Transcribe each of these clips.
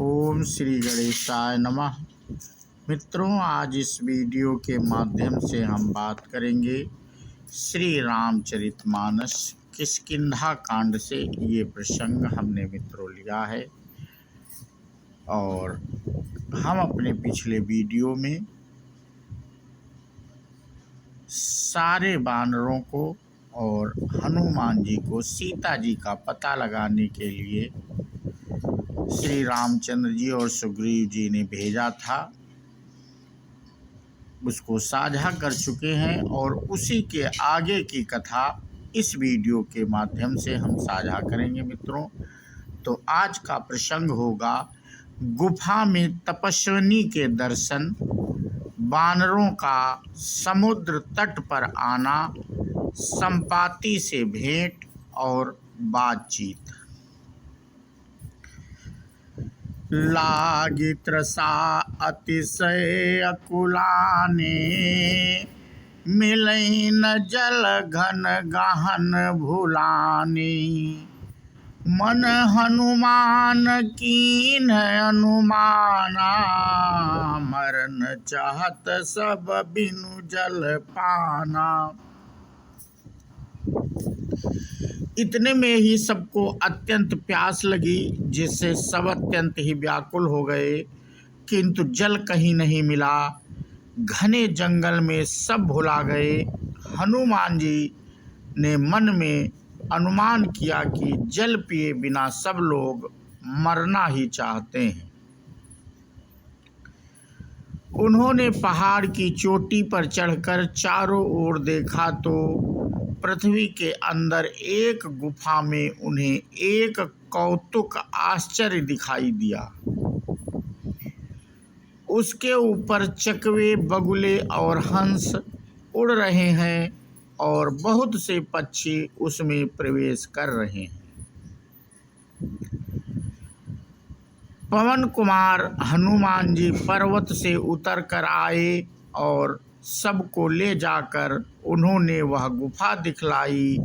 ओम श्री गणेशाय नमः। मित्रों, आज इस वीडियो के माध्यम से हम बात करेंगे श्री रामचरितमानस किष्किंधा कांड से। ये प्रसंग हमने मित्रों लिया है और हम अपने पिछले वीडियो में सारे वानरों को और हनुमान जी को सीता जी का पता लगाने के लिए श्री रामचंद्र जी और सुग्रीव जी ने भेजा था, उसको साझा कर चुके हैं और उसी के आगे की कथा इस वीडियो के माध्यम से हम साझा करेंगे मित्रों। तो आज का प्रसंग होगा गुफा में तपस्विनी के दर्शन, वानरों का समुद्र तट पर आना, संपाति से भेंट और बातचीत। लागी त्रसा अतिशय अकुलाने, मिलई न जल घन गहन भुलानी। मन हनुमान कीन अनुमाना, मरन चाहत सब बिनु जल पाना। इतने में ही सबको अत्यंत प्यास लगी, जिससे सब अत्यंत ही व्याकुल हो गए, किंतु जल कहीं नहीं मिला। घने जंगल में सब भुला गए। हनुमान जी ने मन में अनुमान किया कि जल पिए बिना सब लोग मरना ही चाहते हैं। उन्होंने पहाड़ की चोटी पर चढ़कर चारों ओर देखा तो पृथ्वी के अंदर एक गुफा में उन्हें एक कौतुक आश्चर्य दिखाई दिया। उसके ऊपर चकवे, बगुले और हंस उड़ रहे हैं और बहुत से पक्षी उसमें प्रवेश कर रहे हैं। पवन कुमार हनुमान जी पर्वत से उतर कर आए और सबको ले जाकर उन्होंने वह गुफा दिखलाई।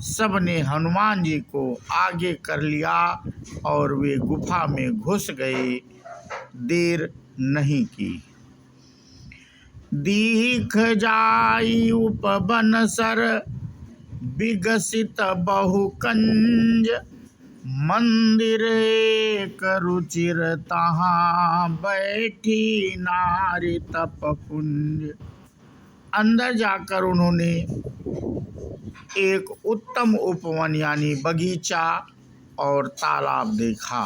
सब ने हनुमान जी को आगे कर लिया और वे गुफा में घुस गए। देर नहीं की। दीख जाई उपवन सर, विकसित बहुकंज। मंदिर एक रुचिर तहाँ, बैठी नारी तपकुंज। अंदर जाकर उन्होंने एक उत्तम उपवन यानी बगीचा और तालाब देखा,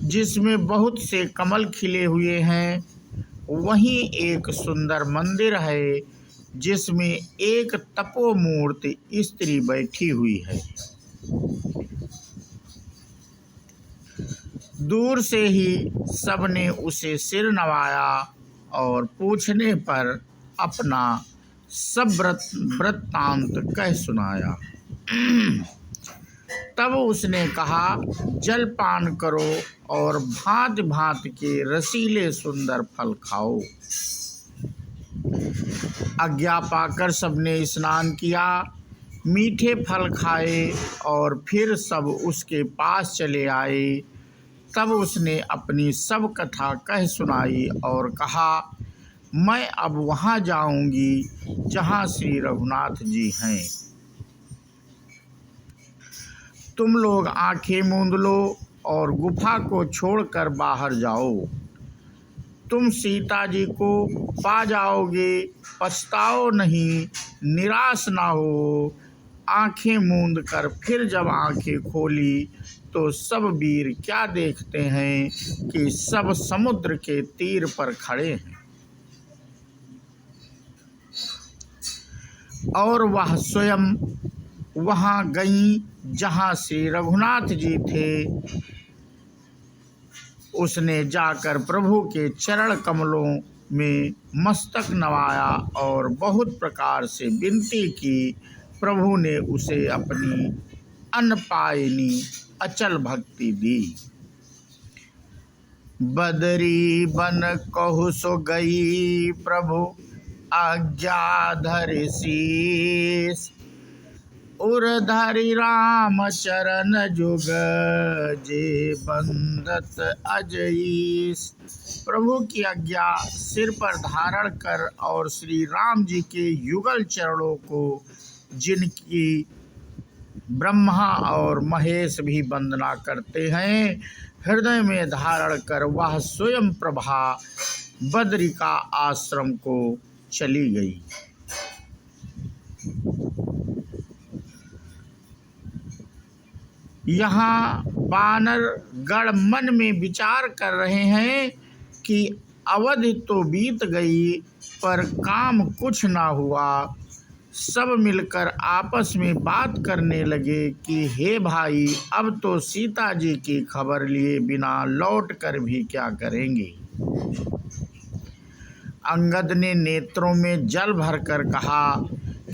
जिसमें बहुत से कमल खिले हुए हैं। वहीं एक सुंदर मंदिर है, जिसमें एक तपोमूर्ति स्त्री बैठी हुई है। दूर से ही सबने उसे सिर नवाया और पूछने पर अपना सब वृत्तांत कह सुनाया। तब उसने कहा, जल पान करो और भांति भांति के रसीले सुंदर फल खाओ। आज्ञा पाकर सबने स्नान किया, मीठे फल खाए और फिर सब उसके पास चले आए। तब उसने अपनी सब कथा कह सुनाई और कहा, मैं अब वहाँ जाऊंगी जहाँ श्री रघुनाथ जी हैं। तुम लोग आंखें मूंद लो और गुफा को छोड़कर बाहर जाओ। तुम सीता जी को पा जाओगे, पछताओ नहीं, निराश ना हो। आंखें मूंद कर फिर जब आंखें खोली तो सब वीर क्या देखते हैं कि सब समुद्र के तीर पर खड़े हैं और वह स्वयं वहां गई जहां श्री रघुनाथ जी थे। उसने जाकर प्रभु के चरण कमलों में मस्तक नवाया और बहुत प्रकार से विनती की। प्रभु ने उसे अपनी अनपायनी अचल भक्ति दी। बदरी बन कहु सो गई, प्रभु आज्ञा धरि शीस। उर धरि राम चरण जुग, जे बंदत अजईस। प्रभु की आज्ञा सिर पर धारण कर और श्री राम जी के युगल चरणों को, जिनकी ब्रह्मा और महेश भी वंदना करते हैं, हृदय में धारण कर वह स्वयं प्रभा बद्रिका आश्रम को चली गई। यहाँ वानर गण मन में विचार कर रहे हैं कि अवधि तो बीत गई पर काम कुछ ना हुआ। सब मिलकर आपस में बात करने लगे कि हे भाई, अब तो सीता जी की खबर लिए बिना लौट कर भी क्या करेंगे। अंगद ने नेत्रों में जल भरकर कहा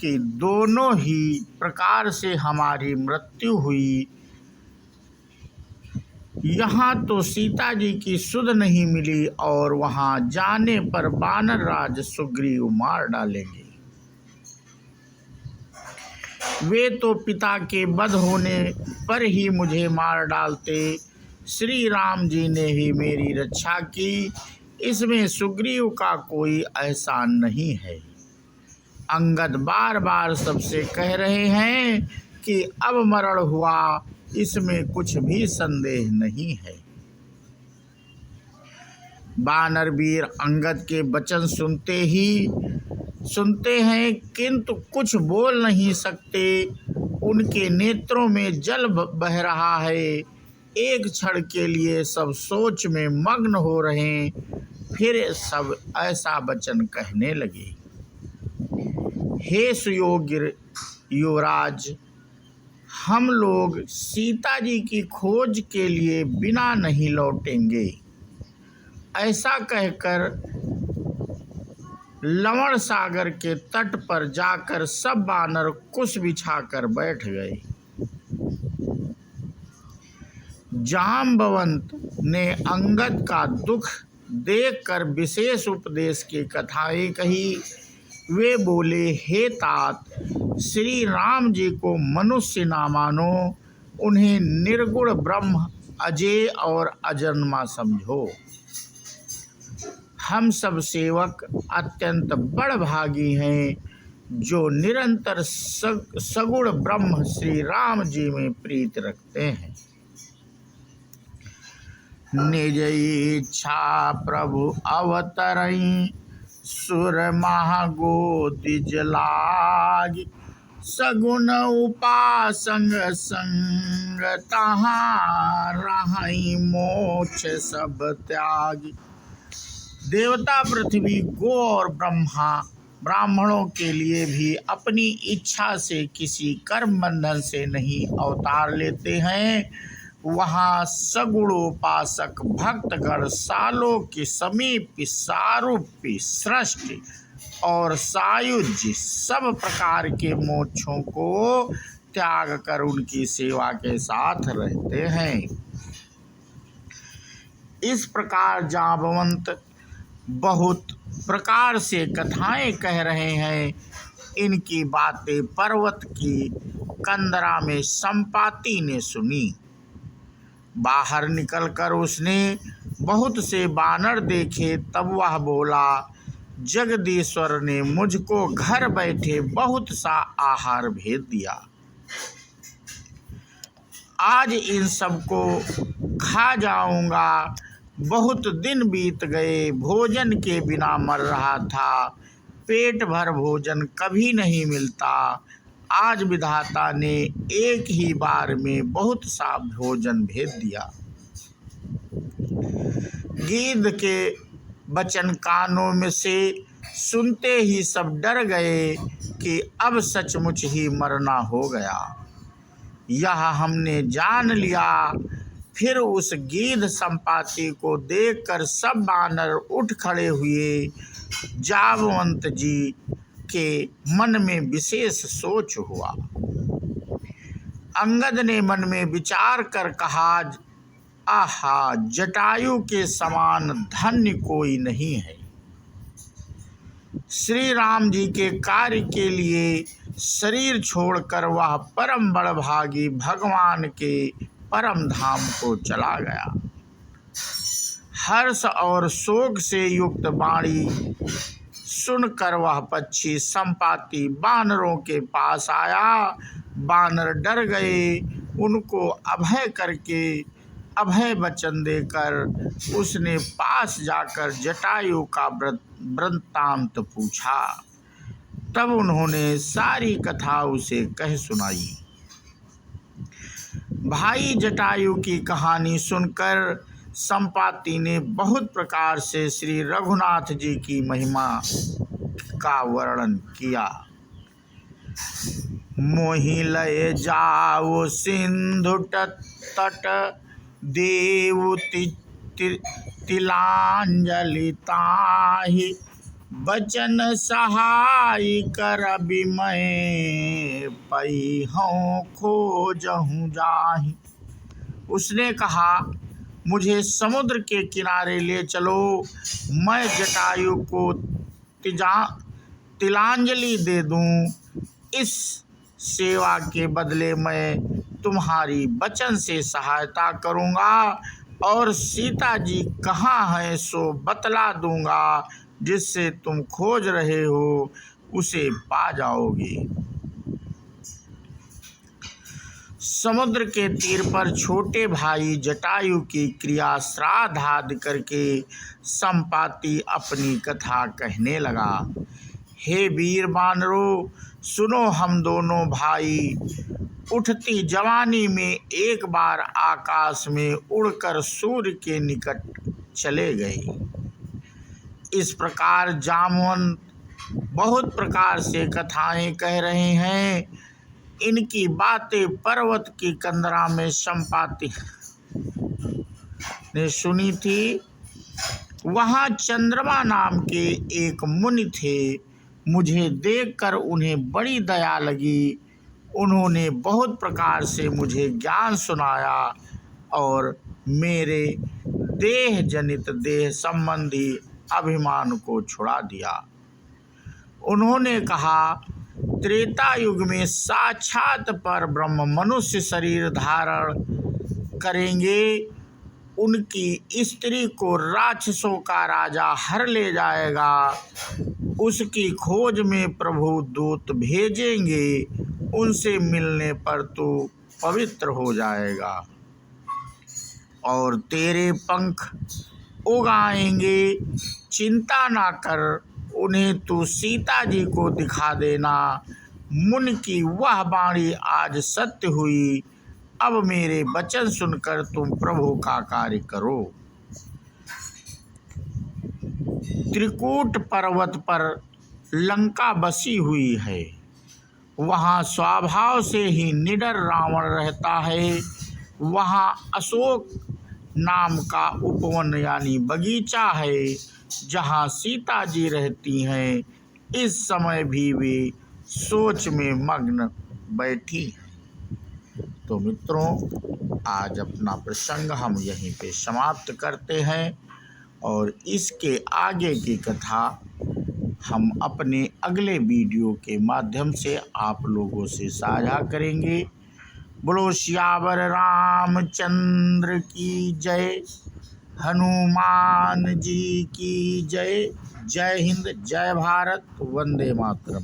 कि दोनों ही प्रकार से हमारी मृत्यु हुई। यहाँ तो सीता जी की सुध नहीं मिली और वहाँ जाने पर वानर राज सुग्रीव मार डालेंगे। वे तो पिता के वध होने पर ही मुझे मार डालते। श्री राम जी ने ही मेरी रक्षा की, इसमें सुग्रीव का कोई एहसान नहीं है। अंगद बार बार सबसे कह रहे हैं कि अब मरण हुआ, इसमें कुछ भी संदेह नहीं है। वानर वीर अंगद के वचन सुनते हैं किंतु कुछ बोल नहीं सकते। उनके नेत्रों में जल बह रहा है। एक क्षण के लिए सब सोच में मग्न हो रहे, फिर सब ऐसा वचन कहने लगे। हे सुयोग्य युवराज, हम लोग सीता जी की खोज के लिए बिना नहीं लौटेंगे। ऐसा कहकर लवण सागर के तट पर जाकर सब वानर कुश बिछाकर बैठ गए। जाम्बवंत ने अंगद का दुख देखकर विशेष उपदेश की कथाएं कही। वे बोले, हे तात, श्री राम जी को मनुष्य ना मानो, उन्हें निर्गुण ब्रह्म अजेय और अजन्मा समझो। हम सब सेवक अत्यंत बड़भागी हैं जो निरंतर सगुण ब्रह्म श्री राम जी में प्रीत रखते हैं। निज इच्छा प्रभु अवतरई, सुर महागोति जलाग। सगुण उपासंग संग, तहाँ रहई मोक्ष सब त्याग। देवता, पृथ्वी, गो और ब्राह्मणों के लिए भी अपनी इच्छा से किसी कर्म बंधन से नहीं अवतार लेते हैं। वहाँ सगुणोपासक भक्तगण सालों के समीप सारूप्य, सृष्टि और सायुज्य सब प्रकार के मोक्षों को त्याग कर उनकी सेवा के साथ रहते हैं। इस प्रकार जाम्बवंत बहुत प्रकार से कथाएं कह रहे हैं। इनकी बातें पर्वत की कंदरा में संपाति ने सुनी। बाहर निकलकर उसने बहुत से बानर देखे। तब वह बोला, जगदीश्वर ने मुझको घर बैठे बहुत सा आहार भेज दिया। आज इन सबको खा जाऊंगा। बहुत दिन बीत गए, भोजन के बिना मर रहा था। पेट भर भोजन कभी नहीं मिलता। आज विधाता ने एक ही बार में बहुत सा भोजन भेज दिया। गीध के वचन कानों में से सुनते ही सब डर गए कि अब सचमुच ही मरना हो गया। यह हमने जान लिया। फिर उस गीध संपाति को देखकर सब वानर उठ खड़े हुए। जाम्बवंत जी के मन में विशेष सोच हुआ। अंगद ने मन में विचार कर कहा, आहा, जटायु के समान धन्य कोई नहीं है। श्री राम जी के कार्य के लिए शरीर छोड़कर वह परम बड़भागी भगवान के परम धाम को चला गया। हर्ष और शोक से युक्त वाणी सुनकर वह पक्षी संपाति वानरों के पास आया। वानर डर गए। उनको अभय वचन देकर उसने पास जाकर जटायु का वृत्तांत पूछा। तब उन्होंने सारी कथा उसे कह सुनाई। भाई जटायु की कहानी सुनकर संपाति ने बहुत प्रकार से श्री रघुनाथ जी की महिमा का वर्णन किया। मोहि लय जाओ सिंधु तट देव तिलांजलि ताहि बचन सहाय कर बिमय पैहौं खोजहूँ जाहि। उसने कहा, मुझे समुद्र के किनारे ले चलो, मैं जटायु को तिलांजलि दे दूं। इस सेवा के बदले मैं तुम्हारी वचन से सहायता करूंगा और सीता जी कहाँ हैं सो बतला दूंगा। जिससे तुम खोज रहे हो उसे पा जाओगे। समुद्र के तीर पर छोटे भाई जटायु की क्रिया श्राद्ध आदि करके संपाति अपनी कथा कहने लगा। हे वीर वानरों, सुनो, हम दोनों भाई उठती जवानी में एक बार आकाश में उड़कर सूर्य के निकट चले गए। इस प्रकार जामवंत बहुत प्रकार से कथाएं कह रहे हैं। इनकी बातें पर्वत की कंदरा में संपाति ने सुनी थी। वहाँ चंद्रमा नाम के एक मुनि थे। मुझे देखकर उन्हें बड़ी दया लगी। उन्होंने बहुत प्रकार से मुझे ज्ञान सुनाया और मेरे देह जनित देह संबंधी अभिमान को छुड़ा दिया। उन्होंने कहा, त्रेता युग में साक्षात पर ब्रह्म मनुष्य शरीर धारण करेंगे। उनकी स्त्री को राक्षसों का राजा हर ले जाएगा। उसकी खोज में प्रभु दूत भेजेंगे। उनसे मिलने पर तू पवित्र हो जाएगा और तेरे पंख उगाएंगे। चिंता ना कर, उन्हें तू सीता जी को दिखा देना। मुनि की वह वाणी आज सत्य हुई। अब मेरे वचन सुनकर तुम प्रभु का कार्य करो। त्रिकूट पर्वत पर लंका बसी हुई है। वहाँ स्वभाव से ही निडर रावण रहता है। वहाँ अशोक नाम का उपवन यानी बगीचा है जहाँ सीता जी रहती हैं। इस समय भी वे सोच में मग्न बैठी हैं। तो मित्रों, आज अपना प्रसंग हम यहीं पे समाप्त करते हैं और इसके आगे की कथा हम अपने अगले वीडियो के माध्यम से आप लोगों से साझा करेंगे। बोलो सियावर रामचंद्र की जय, हनुमान जी की जय। जय हिंद, जय भारत, वंदे मातरम।